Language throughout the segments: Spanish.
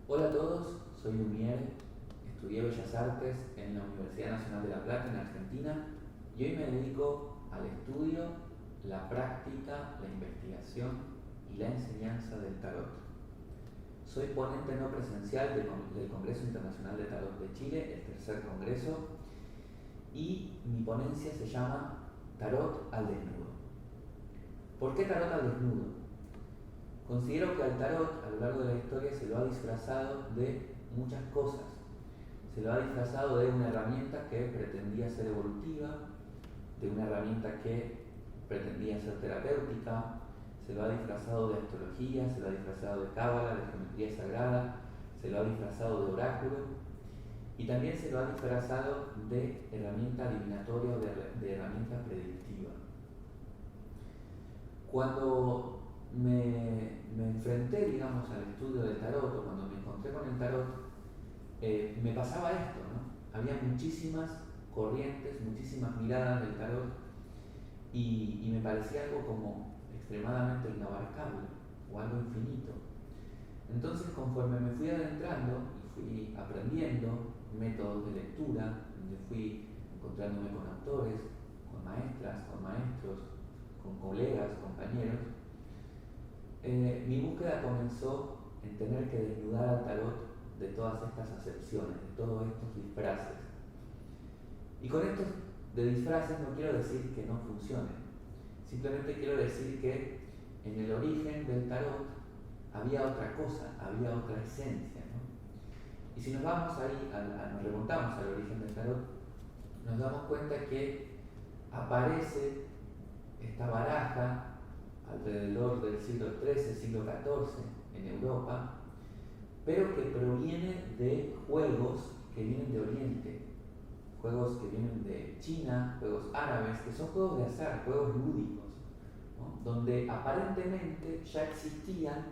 Hola a todos, soy Lumiere, estudié Bellas Artes en la Universidad Nacional de La Plata, en Argentina, y hoy me dedico al estudio, la práctica, la investigación y la enseñanza del tarot. Soy ponente no presencial del Congreso Internacional de Tarot de Chile, el tercer congreso, y mi ponencia se llama Tarot al desnudo. ¿Por qué tarot al desnudo? Considero que al tarot a lo largo de la historia se lo ha disfrazado de muchas cosas. Se lo ha disfrazado de una herramienta que pretendía ser evolutiva, de una herramienta que pretendía ser terapéutica, se lo ha disfrazado de astrología, se lo ha disfrazado de cábala, de geometría sagrada, se lo ha disfrazado de oráculo y también se lo ha disfrazado de herramienta adivinatoria o de herramienta predictiva. Cuando me enfrenté, digamos, al estudio del tarot, o cuando me encontré con el tarot, me pasaba esto, ¿no? Había muchísimas corrientes, muchísimas miradas del tarot y me parecía algo como extremadamente inabarcable o algo infinito. Entonces, conforme me fui adentrando y fui aprendiendo métodos de lectura, donde fui encontrándome con autores, con maestras, con maestros, con colegas, compañeros, mi búsqueda comenzó en tener que desnudar al tarot de todas estas acepciones, de todos estos disfraces. Y con estos de disfraces no quiero decir que no funcionen, simplemente quiero decir que en el origen del tarot había otra cosa, había otra esencia, ¿no? Y si nos vamos ahí, nos remontamos al origen del tarot, nos damos cuenta que aparece esta baraja alrededor del siglo XIII, siglo XIV en Europa, pero que proviene de juegos que vienen de Oriente, juegos que vienen de China, juegos árabes, que son juegos de azar, juegos lúdicos, ¿no? Donde aparentemente ya existían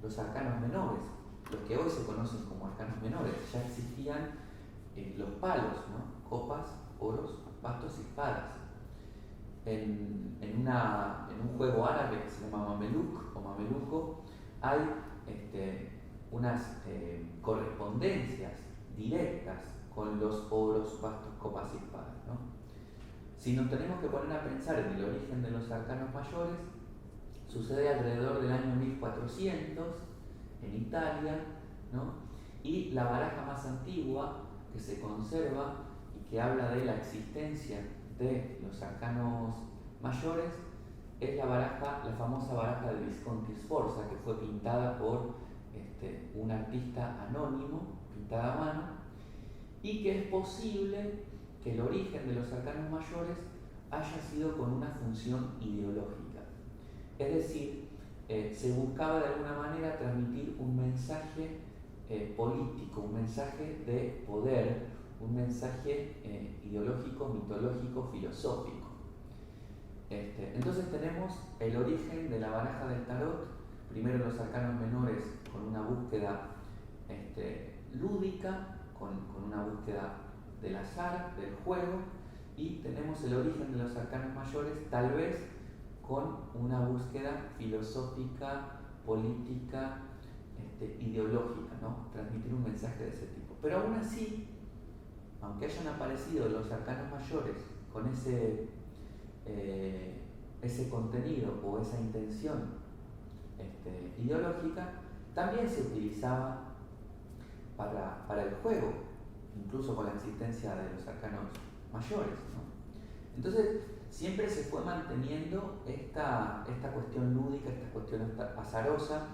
los arcanos menores, los que hoy se conocen como arcanos menores, ya existían los palos, ¿no? Copas, oros, bastos y espadas. En un juego árabe que se llama Mameluk o Mameluco, hay unas correspondencias directas con los oros, bastos, copas y espadas, ¿no? Si nos tenemos que poner a pensar en el origen de los arcanos mayores, sucede alrededor del año 1400 en Italia, ¿no? Y la baraja más antigua que se conserva y que habla de la existencia de los arcanos mayores es la famosa baraja de Visconti Sforza, que fue pintada por un artista anónimo, pintada a mano, y que es posible que el origen de los arcanos mayores haya sido con una función ideológica. Es decir, se buscaba de alguna manera transmitir un mensaje político, un mensaje de poder, un mensaje ideológico, mitológico, filosófico. Entonces tenemos el origen de la baraja del tarot, primero los arcanos menores con una búsqueda lúdica, con una búsqueda del azar, del juego, y tenemos el origen de los arcanos mayores tal vez con una búsqueda filosófica, política, ideológica, ¿no? Transmitir un mensaje de ese tipo. Pero aún así, aunque hayan aparecido los arcanos mayores con ese contenido o esa intención ideológica, también se utilizaba para el juego, incluso con la existencia de los arcanos mayores, ¿no? Entonces, siempre se fue manteniendo esta cuestión lúdica, esta cuestión azarosa,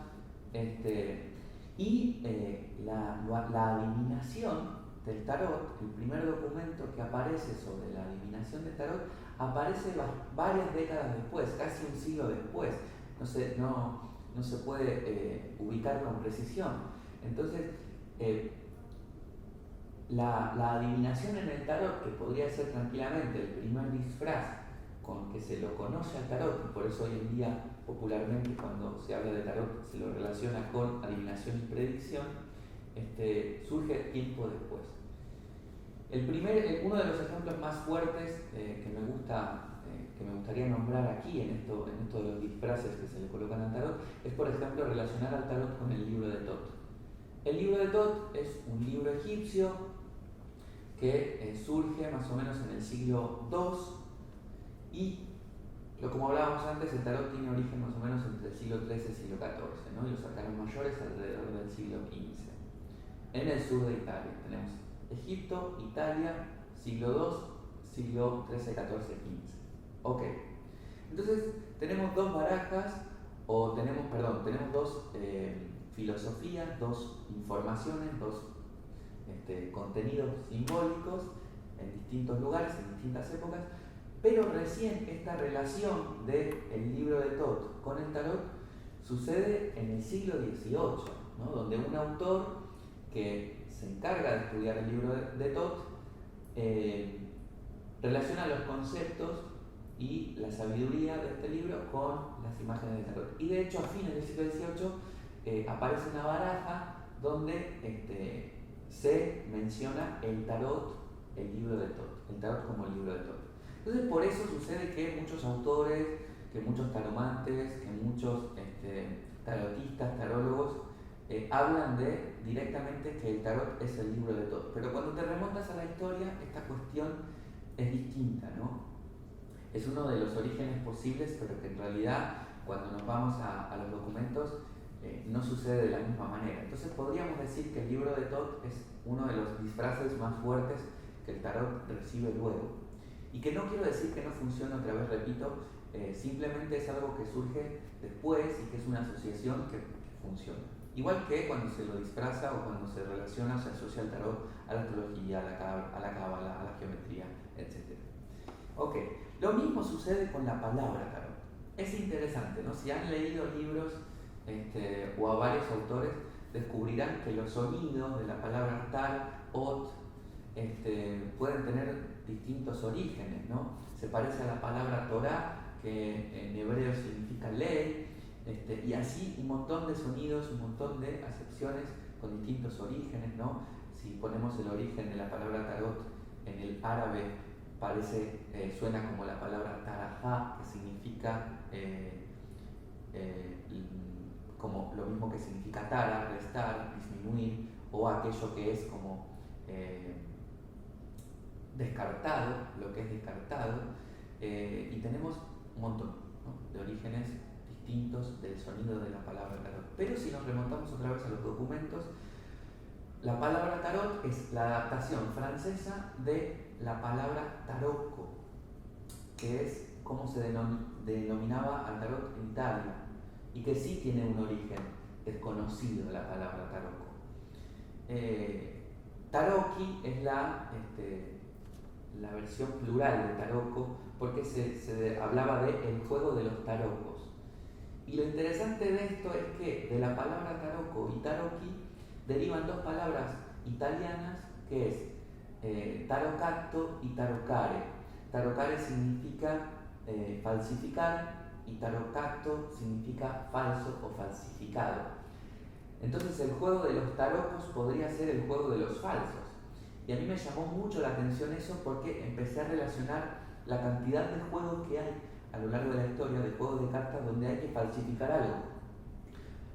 y la adivinación del tarot, el primer documento que aparece sobre la adivinación del tarot, aparece varias décadas después, casi un siglo después. No se puede ubicar con precisión. Entonces, la adivinación en el tarot, que podría ser tranquilamente el primer disfraz con que se lo conoce al tarot, y por eso hoy en día popularmente cuando se habla de tarot se lo relaciona con adivinación y predicción, surge tiempo después. Uno de los ejemplos más fuertes que me gustaría nombrar aquí en esto de los disfraces que se le colocan al tarot es, por ejemplo, relacionar al tarot con el libro de Thoth. El libro de Tot es un libro egipcio que surge más o menos en el siglo II y, como hablábamos antes, el tarot tiene origen más o menos entre el siglo XIII y el siglo XIV, ¿no? Y los arcanos mayores alrededor del siglo XV. En el sur de Italia tenemos Egipto, Italia, siglo II, siglo XIII, XIV, XV. Ok, entonces tenemos dos barajas, tenemos dos filosofías, dos informaciones, dos contenidos simbólicos en distintos lugares, en distintas épocas, pero recién esta relación del libro de Tot con el tarot sucede en el siglo XVIII, ¿no? Donde un autor que se encarga de estudiar el libro de Tot relaciona los conceptos y la sabiduría de este libro con las imágenes del tarot. Y de hecho, a fines del siglo XVIII aparece una baraja donde se menciona el tarot, el libro de Tot, el tarot como el libro de Tot. Entonces, por eso sucede que muchos autores, que muchos taromantes, que muchos tarotistas, tarólogos, hablan directamente que el tarot es el libro de Tot. Pero cuando te remontas a la historia, esta cuestión es distinta, ¿no? Es uno de los orígenes posibles, pero que en realidad, cuando nos vamos a los documentos, no sucede de la misma manera. Entonces podríamos decir que el libro de Tot es uno de los disfraces más fuertes que el tarot recibe luego. Y que no quiero decir que no funcione, otra vez repito, simplemente es algo que surge después y que es una asociación que funciona. Igual que cuando se lo disfraza o cuando se relaciona, se asocia al tarot a la astrología, a la cábala, a la geometría, etc. Ok, lo mismo sucede con la palabra tarot. Es interesante, ¿no? Si han leído libros o a varios autores, descubrirán que los sonidos de la palabra tar, ot, pueden tener distintos orígenes, ¿no? Se parece a la palabra Torah, que en hebreo significa ley, y así un montón de sonidos, un montón de acepciones con distintos orígenes, ¿no? Si ponemos el origen de la palabra tarot en el árabe, suena como la palabra tarajá, que significa como lo mismo que significa tara, restar, disminuir, o aquello que es como descartado, lo que es descartado, y tenemos un montón, ¿no?, de orígenes distintos del sonido de la palabra tarot. Pero si nos remontamos otra vez a los documentos, la palabra tarot es la adaptación francesa de la palabra tarocco, que es como se denominaba al tarot en Italia, y que sí tiene un origen desconocido la palabra tarocco. Tarocchi es la versión plural de tarocco, porque se hablaba de el juego de los tarocos. Y lo interesante de esto es que de la palabra tarocco y tarocchi derivan dos palabras italianas, que es tarocatto y tarocare. Tarocare significa falsificar y tarocatto significa falso o falsificado. Entonces el juego de los tarocos podría ser el juego de los falsos. Y a mí me llamó mucho la atención eso, porque empecé a relacionar la cantidad de juegos que hay a lo largo de la historia, de juegos de cartas donde hay que falsificar algo.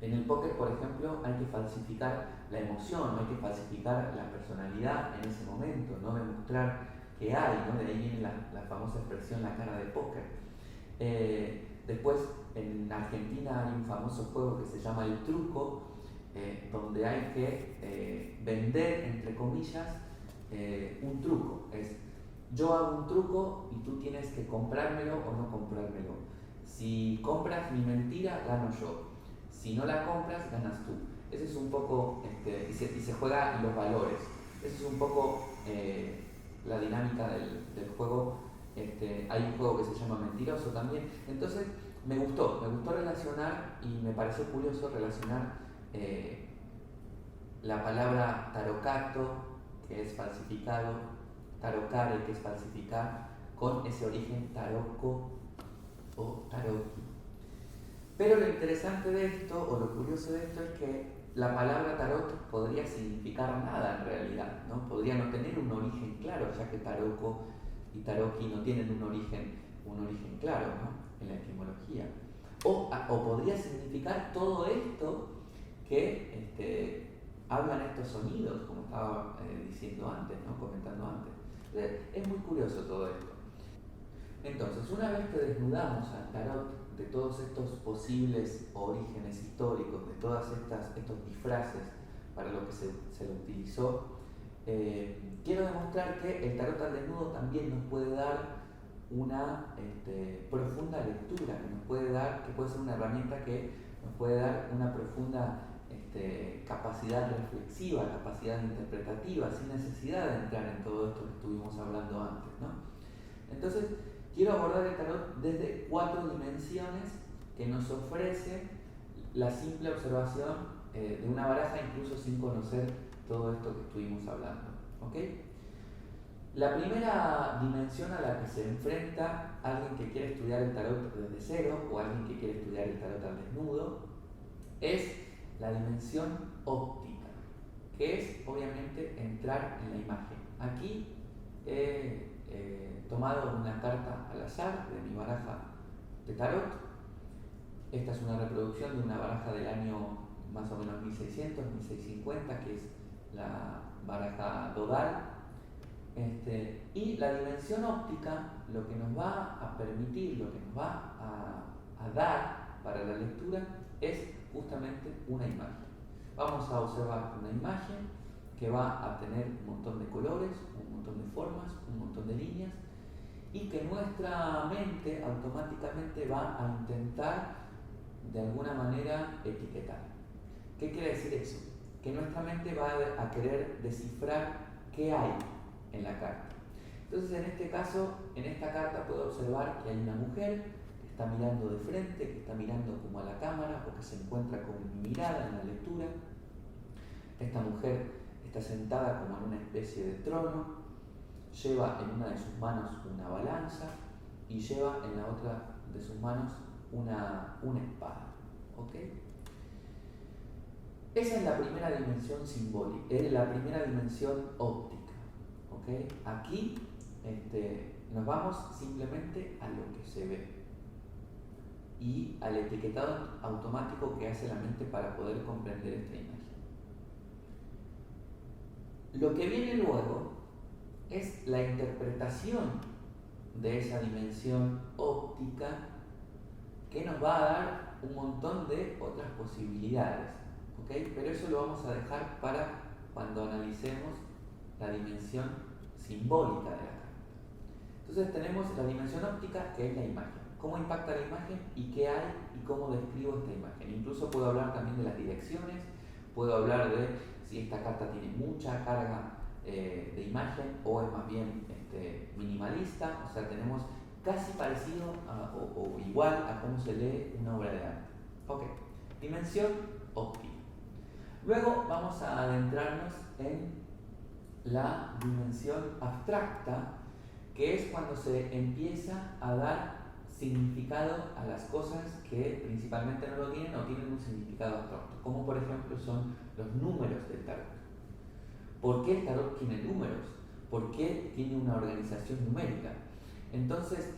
En el póker, por ejemplo, hay que falsificar la emoción, no hay que falsificar la personalidad en ese momento, no demostrar que hay, ¿no? De ahí viene la famosa expresión la cara de póker. Después, en Argentina hay un famoso juego que se llama el truco, donde hay que vender, entre comillas, un truco. Yo hago un truco y tú tienes que comprármelo o no comprármelo. Si compras mi mentira, gano yo. Si no la compras, ganas tú. Ese es un poco, y se juega los valores. Esa es un poco la dinámica del juego. Hay un juego que se llama Mentiroso también. Entonces, me gustó relacionar, y me pareció curioso relacionar la palabra tarocatto, que es falsificado, tarocare, que es falsificar, con ese origen tarocco o tarocchi. Pero lo interesante de esto, o lo curioso de esto, es que la palabra tarot podría significar nada en realidad, ¿no? Podría no tener un origen claro, ya que tarocco y tarocchi no tienen un origen claro, ¿no?, en la etimología. O podría significar todo esto que hablan estos sonidos, como estaba diciendo antes, ¿no? Comentando antes. Es muy curioso todo esto. Entonces, una vez que desnudamos al tarot de todos estos posibles orígenes históricos, de todas estos disfraces para lo que se lo utilizó, quiero demostrar que el tarot al desnudo también nos puede dar una profunda lectura, que puede ser una herramienta que nos puede dar una profunda capacidad reflexiva, capacidad interpretativa, sin necesidad de entrar en todo esto que estuvimos hablando antes, ¿no? Entonces, quiero abordar el tarot desde 4 dimensiones que nos ofrece la simple observación de una baraja, incluso sin conocer todo esto que estuvimos hablando, ¿ok? La primera dimensión a la que se enfrenta alguien que quiere estudiar el tarot desde cero o alguien que quiere estudiar el tarot al desnudo es la dimensión óptica, que es obviamente entrar en la imagen. Aquí he tomado una carta al azar de mi baraja de tarot. Esta es una reproducción de una baraja del año más o menos 1600, 1650, que es la baraja Dodal. Y la dimensión óptica lo que nos va a permitir, lo que nos va a dar para la lectura es justamente una imagen. Vamos a observar una imagen que va a tener un montón de colores, un montón de formas, un montón de líneas, y que nuestra mente automáticamente va a intentar de alguna manera etiquetar. ¿Qué quiere decir eso? Que nuestra mente va a querer descifrar qué hay en la carta. Entonces, en este caso, en esta carta puedo observar que hay una mujer que está mirando de frente, que está mirando como a la cámara o que se encuentra con mi mirada en la lectura. Esta mujer está sentada como en una especie de trono, lleva en una de sus manos una balanza y lleva en la otra de sus manos una espada. ¿Ok? Esa es la primera dimensión simbólica, es la primera dimensión óptica. ¿Okay? Aquí nos vamos simplemente a lo que se ve y al etiquetado automático que hace la mente para poder comprender esta imagen. Lo que viene luego es la interpretación de esa dimensión óptica que nos va a dar un montón de otras posibilidades. ¿Okay? Pero eso lo vamos a dejar para cuando analicemos la dimensión simbólica de la carta. Entonces tenemos la dimensión óptica, que es la imagen. ¿Cómo impacta la imagen y qué hay y cómo describo esta imagen? Incluso puedo hablar también de las direcciones, puedo hablar de si esta carta tiene mucha carga de imagen o es más bien minimalista. O sea, tenemos casi parecido o igual a cómo se lee una obra de arte. Ok, dimensión óptica. Luego vamos a adentrarnos en la dimensión abstracta, que es cuando se empieza a dar significado a las cosas que principalmente no lo tienen o tienen un significado abstracto, como por ejemplo son los números del tarot. ¿Por qué el tarot tiene números? ¿Por qué tiene una organización numérica? Entonces,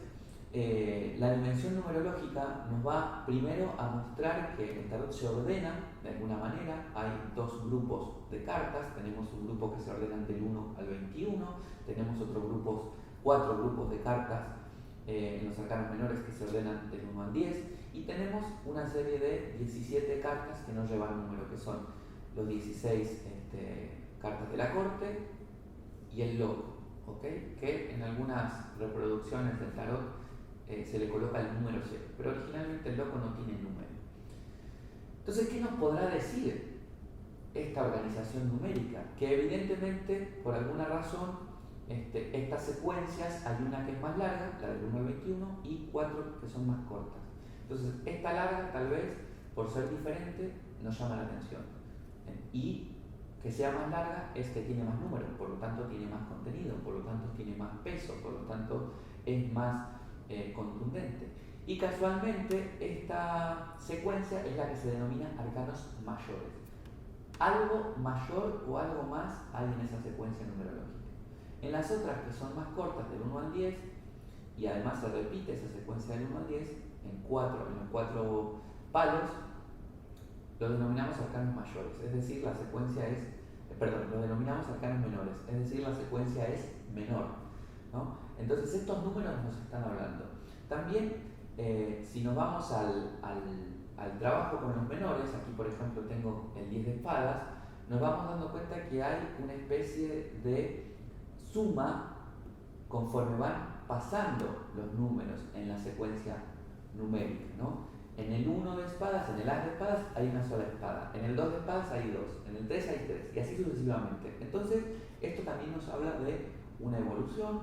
la dimensión numerológica nos va primero a mostrar que el tarot se ordena de alguna manera. Hay 2 grupos de cartas, tenemos un grupo que se ordenan del 1 al 21, tenemos 4 grupos de cartas en los arcanos menores que se ordenan del 1 al 10, y tenemos una serie de 17 cartas que no llevan número, que son los 16 cartas de la corte y el loco, ¿okay? Que en algunas reproducciones del tarot se le coloca el número 0, pero originalmente el loco no tiene número. Entonces, ¿qué nos podrá decir esta organización numérica? Que evidentemente, por alguna razón, estas secuencias, hay una que es más larga, la del 1 al 21, y 4 que son más cortas. Entonces, esta larga, tal vez, por ser diferente, nos llama la atención. Y que sea más larga es que tiene más números, por lo tanto tiene más contenido, por lo tanto tiene más peso, por lo tanto es más contundente. Y casualmente esta secuencia es la que se denomina arcanos mayores. Algo mayor o algo más hay en esa secuencia numerológica. En las otras, que son más cortas, del 1 al 10, y además se repite esa secuencia del 1 al 10 en los 4 palos, lo denominamos arcanos mayores, es decir, la secuencia es, lo denominamos arcanos menores, es decir, la secuencia es menor, ¿no? Entonces estos números nos están hablando. También, si nos vamos al trabajo con los menores, aquí por ejemplo tengo el 10 de espadas, nos vamos dando cuenta que hay una especie de suma conforme van pasando los números en la secuencia numérica, ¿no? En el 1 de espadas, en el as de espadas hay una sola espada, en el 2 de espadas hay 2, en el 3 hay 3 y así sucesivamente. Entonces, esto también nos habla de una evolución,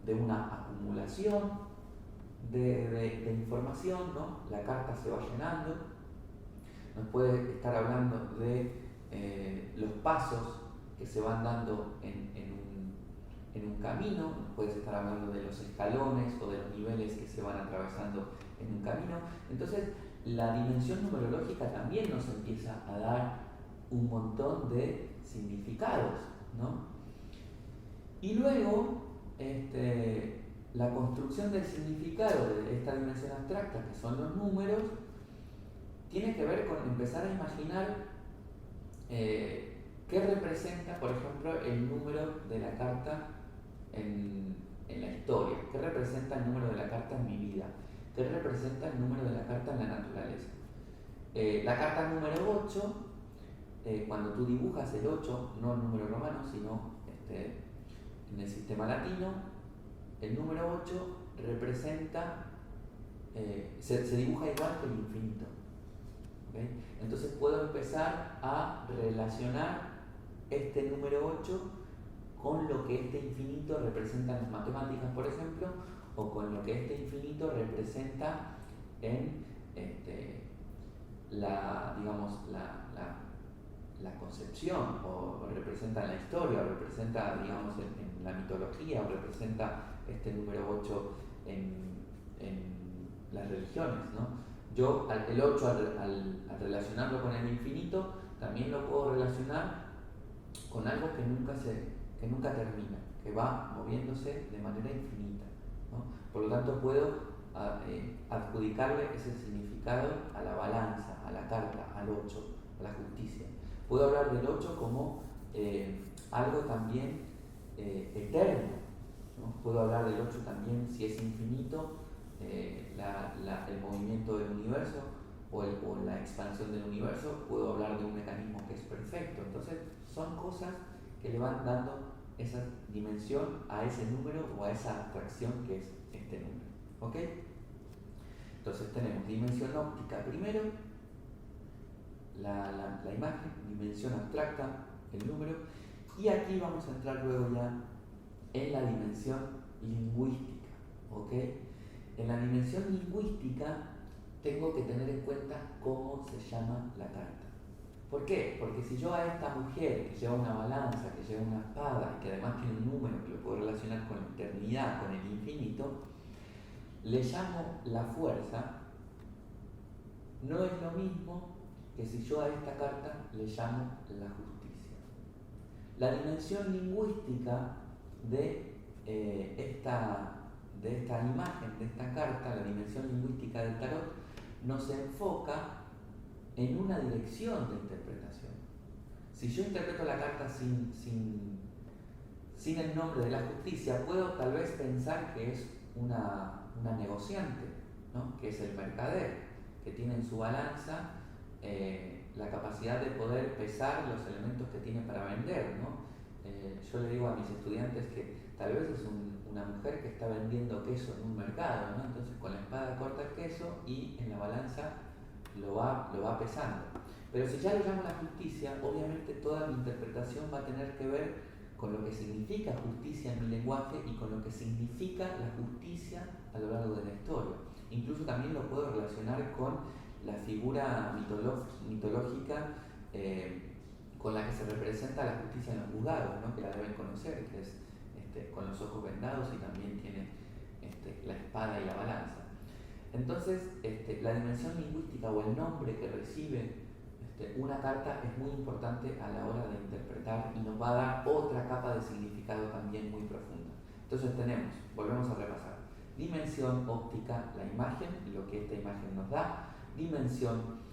de una acumulación de información, ¿no? La carta se va llenando, nos puede estar hablando de los pasos que se van dando en un camino, nos puedes estar hablando de los escalones o de los niveles que se van atravesando en un camino. Entonces, la dimensión numerológica también nos empieza a dar un montón de significados, ¿no? Y luego, la construcción del significado de esta dimensión abstracta, que son los números, tiene que ver con empezar a imaginar qué representa, por ejemplo, el número de la carta en la historia, qué representa el número de la carta en mi vida, qué representa el número de la carta en la naturaleza. La carta número 8, cuando tú dibujas el 8, no el número romano, sino en el sistema latino, el número 8 representa, se dibuja igual que el infinito. ¿Okay? Entonces puedo empezar a relacionar este número 8 con lo que este infinito representa en las matemáticas, por ejemplo, o con lo que este infinito representa en la concepción, o representa en la historia, o representa, digamos, en la mitología, o representa este número 8 en las religiones, ¿no? Yo el 8 al relacionarlo con el infinito, también lo puedo relacionar con algo que nunca termina, que va moviéndose de manera infinita, ¿no? Por lo tanto, puedo adjudicarle ese significado a la balanza, a la carta, al 8, a la justicia. Puedo hablar del 8 como algo también eterno, ¿no? Puedo hablar del 8 también, si es infinito, el movimiento del universo o la expansión del universo. Puedo hablar de un mecanismo que es perfecto. Entonces, son cosas que le van dando esa dimensión a ese número o a esa abstracción que es este número. ¿Ok? Entonces tenemos dimensión óptica primero, la imagen, dimensión abstracta, el número, y aquí vamos a entrar luego ya en la dimensión lingüística. ¿Ok? En la dimensión lingüística tengo que tener en cuenta cómo se llama la carta. ¿Por qué? Porque si yo a esta mujer que lleva una balanza, que lleva una espada y que además tiene un número que lo puedo relacionar con la eternidad, con el infinito, le llamo la fuerza, no es lo mismo que si yo a esta carta le llamo la justicia. La dimensión lingüística de esta imagen, de esta carta, la dimensión lingüística del tarot, nos enfoca en una dirección de interpretación. Si yo interpreto la carta sin el nombre de la justicia, puedo tal vez pensar que es una negociante, ¿no? Que es el mercader, que tiene en su balanza la capacidad de poder pesar los elementos que tiene para vender, ¿no? Yo le digo a mis estudiantes que tal vez es una mujer que está vendiendo queso en un mercado, ¿no? Entonces con la espada corta el queso y en la balanza lo va pesando. Pero si ya le llamo la justicia, obviamente toda mi interpretación va a tener que ver con lo que significa justicia en mi lenguaje y con lo que significa la justicia a lo largo de la historia. Incluso también lo puedo relacionar con la figura mitológica con la que se representa la justicia en los juzgados, ¿no? Que la deben conocer, que es con los ojos vendados y también tiene la espada y la balanza. Entonces, la dimensión lingüística o el nombre que recibe una carta es muy importante a la hora de interpretar y nos va a dar otra capa de significado también muy profunda. Entonces volvemos a repasar, dimensión óptica, la imagen y lo que esta imagen nos da, dimensión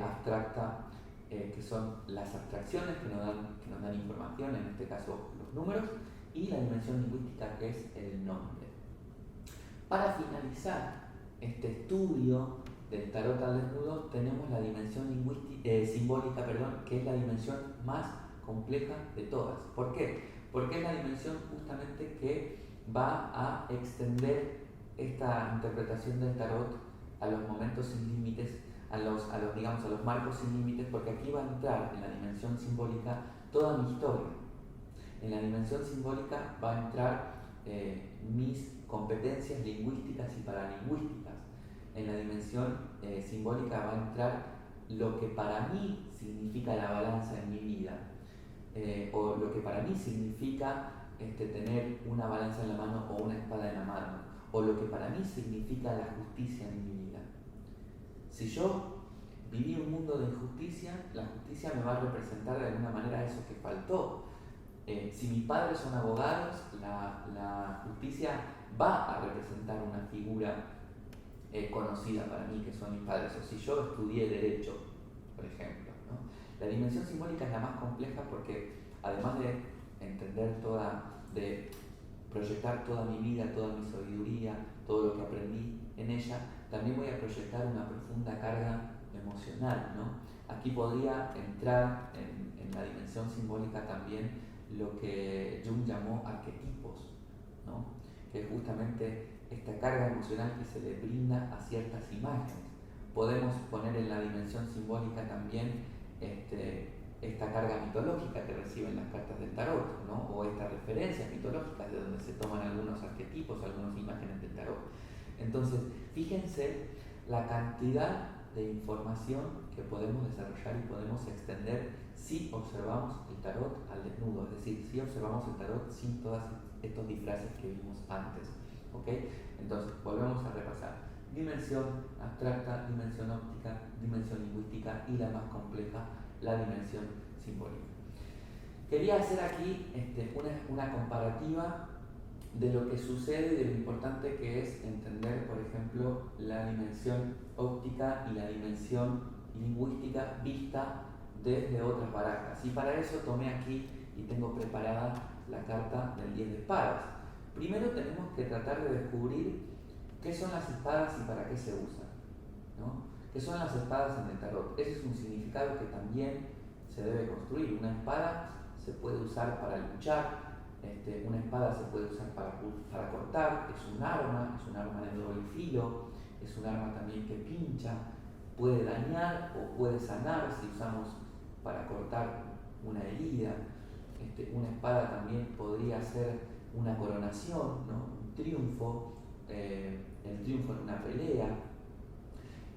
abstracta, que son las abstracciones que nos dan información, en este caso los números, y la dimensión lingüística, que es el nombre. Para finalizar este estudio del tarot al desnudo, tenemos la dimensión simbólica, que es la dimensión más compleja de todas. ¿Por qué? Porque es la dimensión justamente que va a extender esta interpretación del tarot a los momentos sin límites, a los marcos sin límites, porque aquí va a entrar en la dimensión simbólica toda mi historia. En la dimensión simbólica va a entrar mis competencias lingüísticas y paralingüísticas. En la dimensión simbólica va a entrar lo que para mí significa la balanza en mi vida, o lo que para mí significa tener una balanza en la mano o una espada en la mano, o lo que para mí significa la justicia en mi vida. Si yo viví un mundo de injusticia, la justicia me va a representar de alguna manera eso que faltó. Si mis padres son abogados, la justicia va a representar una figura conocida para mí, que son mis padres. O si yo estudié Derecho, por ejemplo, ¿no? La dimensión simbólica es la más compleja porque, además de entender de proyectar toda mi vida, toda mi sabiduría, todo lo que aprendí en ella, también voy a proyectar una profunda carga emocional, ¿no? Aquí podría entrar en la dimensión simbólica también lo que Jung llamó arquetipos, ¿no? Que es justamente esta carga emocional que se le brinda a ciertas imágenes. Podemos poner en la dimensión simbólica también esta carga mitológica que reciben las cartas del tarot, ¿no? O estas referencias mitológicas de donde se toman algunos arquetipos, algunas imágenes del tarot. Entonces, fíjense la cantidad de información que podemos desarrollar y podemos extender si observamos el tarot al desnudo, es decir, si observamos el tarot sin todos estos disfraces que vimos antes. ¿Okay? Entonces, volvemos a repasar. Dimensión abstracta, dimensión óptica, dimensión lingüística y la más compleja, la dimensión simbólica. Quería hacer aquí una comparativa de lo que sucede y de lo importante que es entender, por ejemplo, la dimensión óptica y la dimensión lingüística vista desde otras barajas. Y para eso tomé aquí y tengo preparada la carta del 10 de espadas. Primero tenemos que tratar de descubrir qué son las espadas y para qué se usan, ¿no? ¿Qué son las espadas en el tarot? Ese es un significado que también se debe construir. Una espada se puede usar para luchar, una espada se puede usar para cortar, es un arma de doble filo, es un arma también que pincha, puede dañar o puede sanar si usamos para cortar una herida. Una espada también podría ser una coronación, ¿no? Un triunfo, el triunfo en una pelea.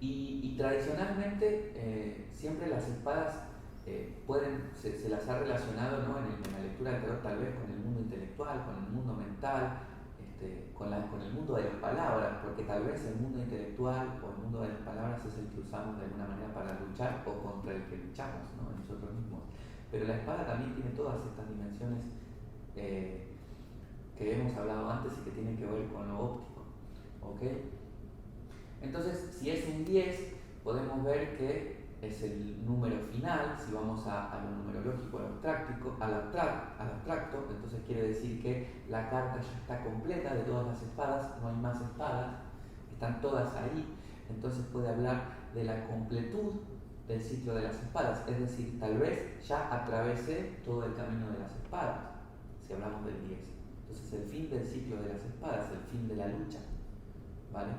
Y tradicionalmente siempre las espadas se las ha relacionado, ¿no? en la lectura del tarot tal vez con el mundo intelectual, con el mundo mental, con el mundo de las palabras, porque tal vez el mundo intelectual o el mundo de las palabras es el que usamos de alguna manera para luchar o contra el que luchamos, ¿no? En nosotros mismos. Pero la espada también tiene todas estas dimensiones que hemos hablado antes y que tienen que ver con lo óptico. ¿Okay? Entonces, si es un 10, podemos ver que es el número final. Si vamos a lo numerológico, al abstracto, entonces quiere decir que la carta ya está completa de todas las espadas, no hay más espadas, están todas ahí. Entonces puede hablar de la completud del ciclo de las espadas, es decir, tal vez ya atravesé todo el camino de las espadas, si hablamos del 10. Entonces el fin del ciclo de las espadas, el fin de la lucha, ¿vale?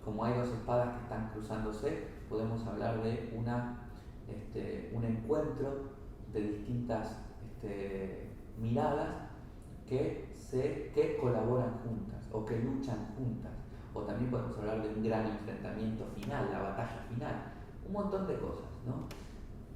Como hay dos espadas que están cruzándose, podemos hablar de un encuentro de distintas miradas que colaboran juntas o que luchan juntas. O también podemos hablar de un gran enfrentamiento final, la batalla final. Un montón de cosas, ¿no?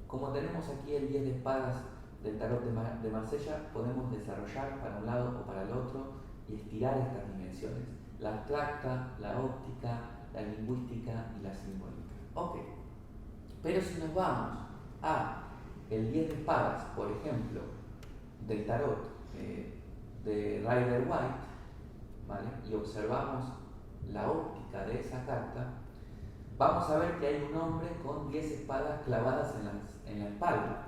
Como tenemos aquí el 10 de espadas del tarot de Marsella, podemos desarrollar para un lado o para el otro y estirar estas dimensiones. La abstracta, la óptica, la lingüística y la simbólica. Ok. Pero si nos vamos a el 10 de espadas, por ejemplo, del tarot de Rider-Waite, ¿vale? Y observamos la óptica de esa carta, vamos a ver que hay un hombre con 10 espadas clavadas en la espalda.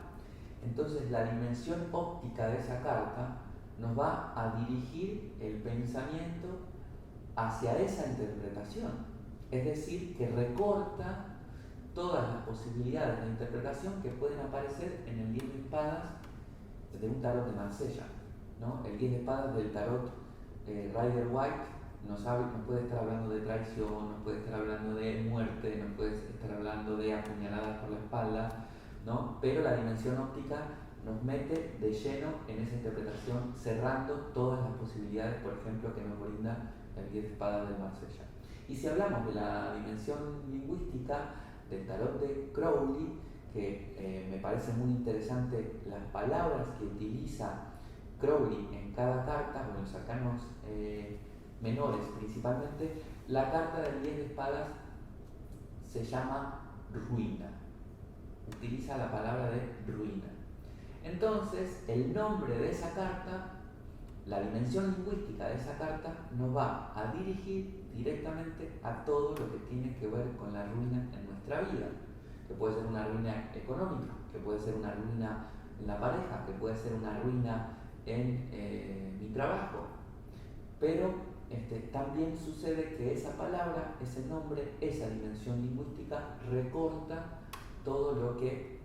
Entonces la dimensión óptica de esa carta nos va a dirigir el pensamiento hacia esa interpretación. Es decir, que recorta todas las posibilidades de interpretación que pueden aparecer en el 10 de espadas de un tarot de Marsella, ¿no? El 10 de espadas del tarot Rider White nos puede estar hablando de traición, nos puede estar hablando de muerte, nos puede estar hablando de apuñaladas por la espalda, ¿no? Pero la dimensión óptica nos mete de lleno en esa interpretación, cerrando todas las posibilidades, por ejemplo, que nos brinda el 10 de espadas de Marsella. Y si hablamos de la dimensión lingüística del tarot de Crowley, que me parece muy interesante las palabras que utiliza Crowley en cada carta, bueno, los arcanos menores principalmente, la carta del 10 de espadas se llama ruina, utiliza la palabra de ruina. Entonces, el nombre de esa carta, la dimensión lingüística de esa carta, nos va a dirigir directamente a todo lo que tiene que ver con la ruina en nuestra vida, que puede ser una ruina económica, que puede ser una ruina en la pareja, que puede ser una ruina en mi trabajo. Pero también sucede que esa palabra, ese nombre, esa dimensión lingüística recorta todo lo que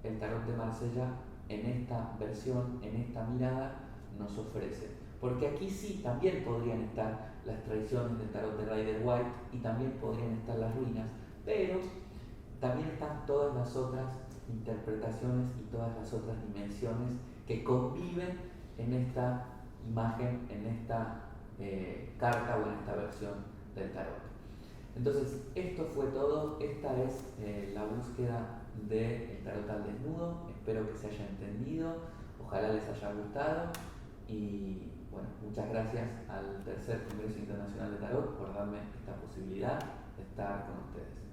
el tarot de Marsella en esta versión, en esta mirada, nos ofrece. Porque aquí sí también podrían estar las traiciones del tarot de Rider White y también podrían estar las ruinas, pero también están todas las otras interpretaciones y todas las otras dimensiones que conviven en esta imagen, en esta carta o en esta versión del tarot. Entonces, esto fue todo. Esta es la búsqueda del tarot al desnudo. Espero que se haya entendido, ojalá les haya gustado y bueno, muchas gracias al tercer Congreso Internacional de Tarot por darme esta posibilidad de estar con ustedes.